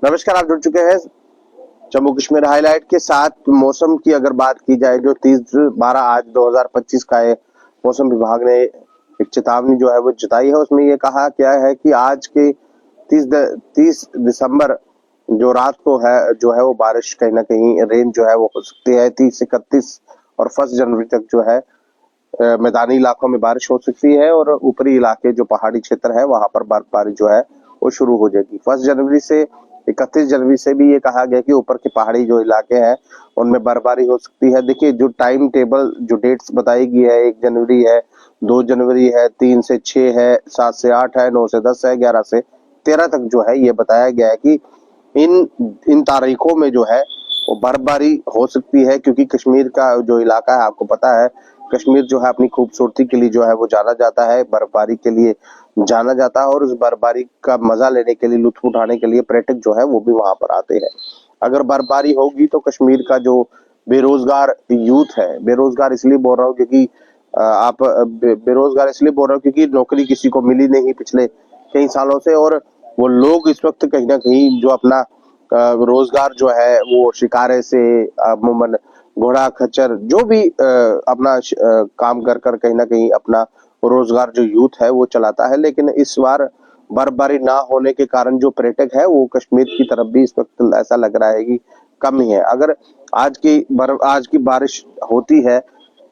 नमस्कार, आप जुड़ चुके हैं जम्मू कश्मीर हाईलाइट के साथ। मौसम की अगर बात की जाए, जो 30/12 आज 2025 का है, मौसम विभाग ने एक चेतावनी जो है वो जताई है। उसमें ये कहा क्या है कि आज के 30 दिसंबर जो रात को है जो है वो बारिश कहीं ना कहीं रेन जो है वो हो सकती है 30 से 31, और 1 जनवरी तक जो है मैदानी इलाकों में बारिश हो सकती है, और ऊपरी इलाके जो पहाड़ी क्षेत्र है वहां पर बर्फबारी जो है वो शुरू हो जाएगी 1 जनवरी से। 31 जनवरी से भी ये कहा गया कि ऊपर के पहाड़ी जो इलाके हैं उनमें बर्फबारी हो सकती है। देखिए, जो टाइम टेबल जो डेट्स बताई गई है, 1 जनवरी है, 2 जनवरी है, 3 से 6 है, 7 से 8 है, 9 से 10 है, 11 से 13 तक जो है ये बताया गया है कि इन इन तारीखों में जो है वो बर्फबारी हो सकती है। क्योंकि कश्मीर का जो इलाका है, आपको पता है, कश्मीर जो है अपनी खूबसूरती के लिए जो है वो जाना जाता है, बर्फबारी के लिए जाना जाता है, और उस बर्फबारी का मजा लेने के लिए, लुत्फ उठाने के लिए पर्यटक जो है वो भी वहां पर आते हैं। अगर बर्फबारी होगी तो कश्मीर का जो बेरोजगार यूथ है, बेरोजगार इसलिए बोल रहा हूँ क्योंकि बेरोजगार इसलिए बोल रहा हूँ क्योंकि नौकरी किसी को मिली नहीं पिछले कई सालों से, और वो लोग इस वक्त कहीं ना कहीं जो अपना रोजगार जो है वो शिकारे से, अमूमन घोड़ा खच्चर जो भी अपना काम कर कर कहीं ना कहीं अपना रोजगार जो यूथ है वो चलाता है। लेकिन इस बार बर्फबारी ना होने के कारण जो पर्यटक है वो कश्मीर की तरफ भी इस वक्त ऐसा लग रहा है कि कम ही है। अगर आज की बारिश होती है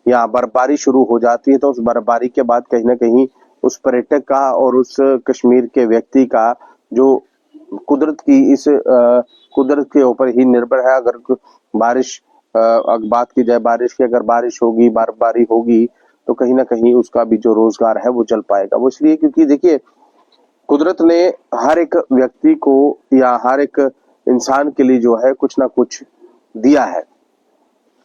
या बर्फबारी शुरू हो जाती है तो उस बर्फबारी के बाद कहीं ना कहीं उस पर्यटक का और उस कश्मीर के व्यक्ति का जो कुदरत के ऊपर ही निर्भर है। अगर बारिश अगर बात की जाए बारिश की, अगर बारिश होगी, बर्फबारी होगी, तो कहीं ना कहीं उसका भी जो रोजगार है वो चल पाएगा। वो इसलिए क्योंकि देखिए, कुदरत ने हर एक व्यक्ति को या हर एक इंसान के लिए जो है कुछ ना कुछ दिया है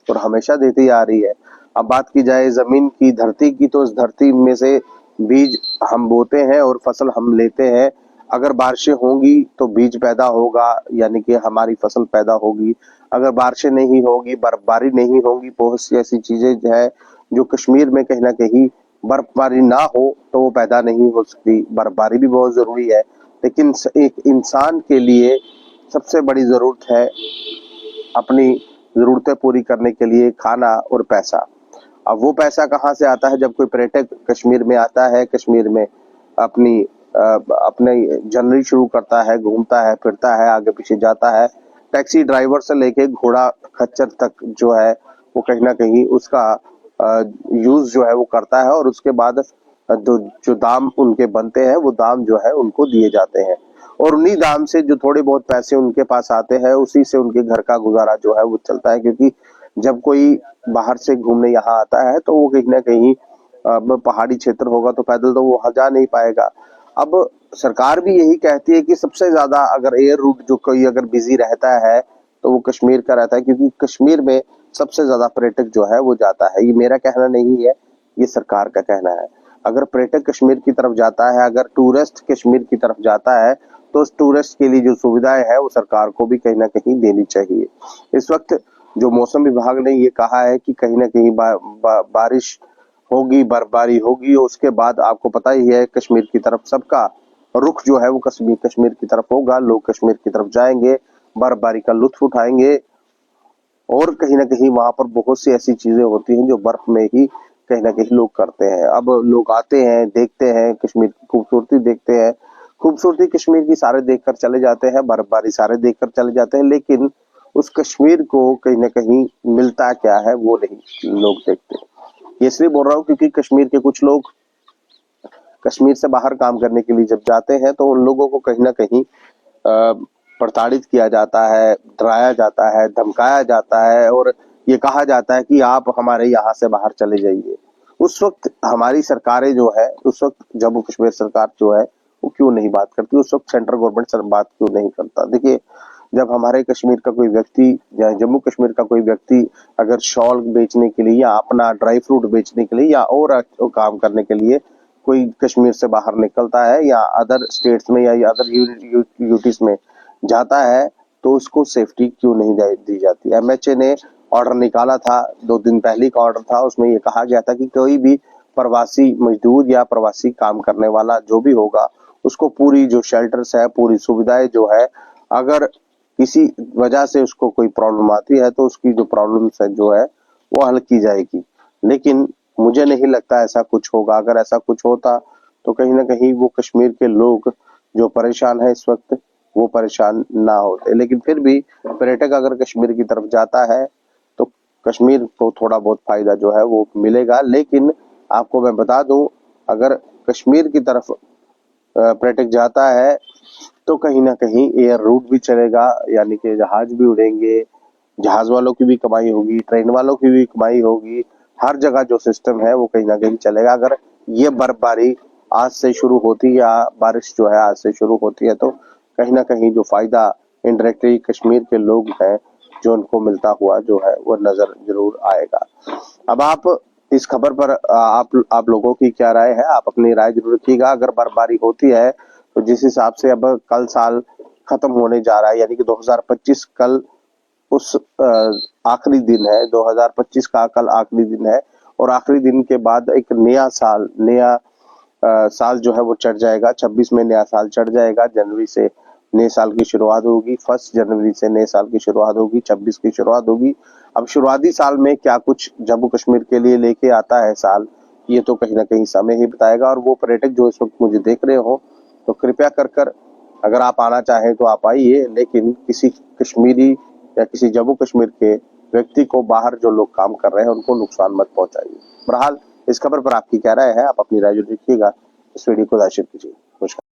और हमेशा देती आ रही है। अब बात की जाए जमीन की, धरती की, तो इस धरती में से बीज हम बोते हैं और फसल हम लेते हैं। अगर बारिशें होंगी तो बीज पैदा होगा, यानी कि हमारी फसल पैदा होगी। अगर बारिशें नहीं होगी, बर्फबारी नहीं होगी, बहुत सी ऐसी चीजें है जो कश्मीर में कहीं ना कहीं बर्फबारी ना हो तो वो पैदा नहीं हो सकती। बर्फबारी भी बहुत जरूरी है, लेकिन एक इंसान के लिए सबसे बड़ी जरूरत है अपनी जरूरतें पूरी करने के लिए खाना और पैसा। अब वो पैसा कहाँ से आता है? जब कोई पर्यटक कश्मीर में आता है, कश्मीर में अपनी अपने जर्नी शुरू करता है, घूमता है, फिरता है, आगे पीछे जाता है, टैक्सी ड्राइवर से लेके घोड़ा खच्चर तक जो है वो कहीं ना कहीं उसका यूज जो है वो करता है, और उसके बाद जो दाम उनके बनते हैं वो दाम जो है उनको दिए जाते हैं, और उन्हीं दाम से जो थोड़े बहुत पैसे उनके पास आते हैं उसी से उनके घर का गुजारा जो है वो चलता है। क्योंकि जब कोई बाहर से घूमने यहाँ आता है तो वो कहीं ना कहीं पहाड़ी क्षेत्र होगा तो पैदल तो वो वहां जा नहीं पाएगा। अब सरकार भी यही कहती है कि सबसे ज्यादा अगर एयर रूट जो कोई अगर बिजी रहता है तो वो कश्मीर का रहता है, क्योंकि कश्मीर में सबसे ज्यादा पर्यटक जो है वो जाता है। ये मेरा कहना नहीं है, ये सरकार का कहना है। अगर पर्यटक कश्मीर की तरफ जाता है, अगर टूरिस्ट कश्मीर की तरफ जाता है, तो उस टूरिस्ट के लिए जो सुविधाएं है वो सरकार को भी कहीं ना कहीं देनी चाहिए। इस वक्त जो मौसम विभाग ने ये कहा है कि कहीं ना कहीं बारिश होगी, बर्फबारी होगी, उसके बाद आपको पता ही है कश्मीर की तरफ सबका रुख जो है वो कश्मीर कश्मीर की तरफ होगा। लोग कश्मीर की तरफ जाएंगे, बर्फबारी का लुत्फ उठाएंगे, और कहीं ना कहीं वहां पर बहुत सी ऐसी चीजें होती हैं जो बर्फ में ही कहीं ना कहीं लोग करते हैं। अब लोग आते हैं, देखते हैं, कश्मीर की खूबसूरती देखते हैं, खूबसूरती कश्मीर की सारे देखकर चले जाते हैं, बर्फबारी सारे देखकर चले जाते हैं, लेकिन उस कश्मीर को कहीं ना कहीं मिलता क्या है वो नहीं लोग देखते। ये इसलिए बोल रहा हूँ क्योंकि कश्मीर के कुछ लोग कश्मीर से बाहर काम करने के लिए जब जाते हैं तो उन लोगों को कहीं ना कहीं प्रताड़ित किया जाता है, डराया जाता है, धमकाया जाता है, और ये कहा जाता है कि आप हमारे यहाँ से बाहर चले जाइए। उस वक्त हमारी सरकारें जो है, उस वक्त जम्मू कश्मीर सरकार जो है वो क्यों नहीं बात करती? उस वक्त सेंट्रल गवर्नमेंट सर बात क्यों नहीं करता? देखिए, जब हमारे कश्मीर का कोई व्यक्ति या जम्मू कश्मीर का कोई व्यक्ति अगर शॉल बेचने के लिए या अपना ड्राई फ्रूट बेचने के लिए या और काम करने के लिए कोई कश्मीर से बाहर निकलता है या अदर स्टेट्स में या अदर यूटीज में जाता है, तो उसको सेफ्टी क्यों नहीं दी जाती? एमएचए ने ऑर्डर निकाला था, 2 दिन पहले का ऑर्डर था, उसमें ये कहा गया था कि कोई भी प्रवासी मजदूर या प्रवासी काम करने वाला जो भी होगा उसको पूरी जो शेल्टर्स है, पूरी सुविधाएं जो है अगर किसी वजह से उसको कोई प्रॉब्लम आती है तो उसकी जो प्रॉब्लम्स है जो है वो हल की जाएगी। लेकिन मुझे नहीं लगता ऐसा कुछ होगा। अगर ऐसा कुछ होता तो कहीं ना कहीं वो कश्मीर के लोग जो परेशान है इस वक्त वो परेशान ना होते। लेकिन फिर भी पर्यटक अगर कश्मीर की तरफ जाता है तो कश्मीर को थोड़ा बहुत फायदा जो है वो मिलेगा। लेकिन आपको मैं बता दूं, अगर कश्मीर की तरफ पर्यटक जाता है तो कहीं ना कहीं एयर रूट भी चलेगा, यानी कि जहाज भी उड़ेंगे, जहाज वालों की भी कमाई होगी, ट्रेन वालों की भी कमाई होगी। हर जगह जो सिस्टम है वो कहीं ना कहीं चलेगा। अगर ये बर्फबारी आज से शुरू होती या बारिश जो है आज से शुरू होती है तो कहीं ना कहीं जो फायदा इनडायरेक्टली कश्मीर के लोग हैं जो उनको मिलता हुआ जो है वो नजर जरूर आएगा। अब आप इस खबर पर आप लोगों की क्या राय है? आप अपनी राय जरूर रखिएगा। अगर बर्फबारी होती है तो जिस हिसाब से अब कल साल खत्म होने जा रहा है, यानी कि 2025 कल उस आखिरी दिन है, 2025 का कल आखिरी दिन है और आखिरी दिन के बाद एक नया साल जो है वो चढ़ जाएगा। 26 में नया साल चढ़ जाएगा। जनवरी से नए साल की शुरुआत होगी। 1 जनवरी से नए साल की शुरुआत होगी। 26 की शुरुआत होगी। अब शुरुआती साल में क्या कुछ जम्मू कश्मीर के लिए लेके आता है साल, ये तो कहीं ना कहीं समय ही बताएगा। और वो पर्यटक जो इस वक्त मुझे देख रहे हो तो कृपया कर अगर आप आना चाहें तो आप आइए, लेकिन किसी कश्मीरी या किसी जम्मू कश्मीर के व्यक्ति को बाहर जो लोग काम कर रहे हैं उनको नुकसान मत पहुंचाइए। बहरहाल इस खबर पर आपकी क्या राय है? आप अपनी राय जरूर लिखिएगा। इस वीडियो को लाइक कीजिए। नमस्कार।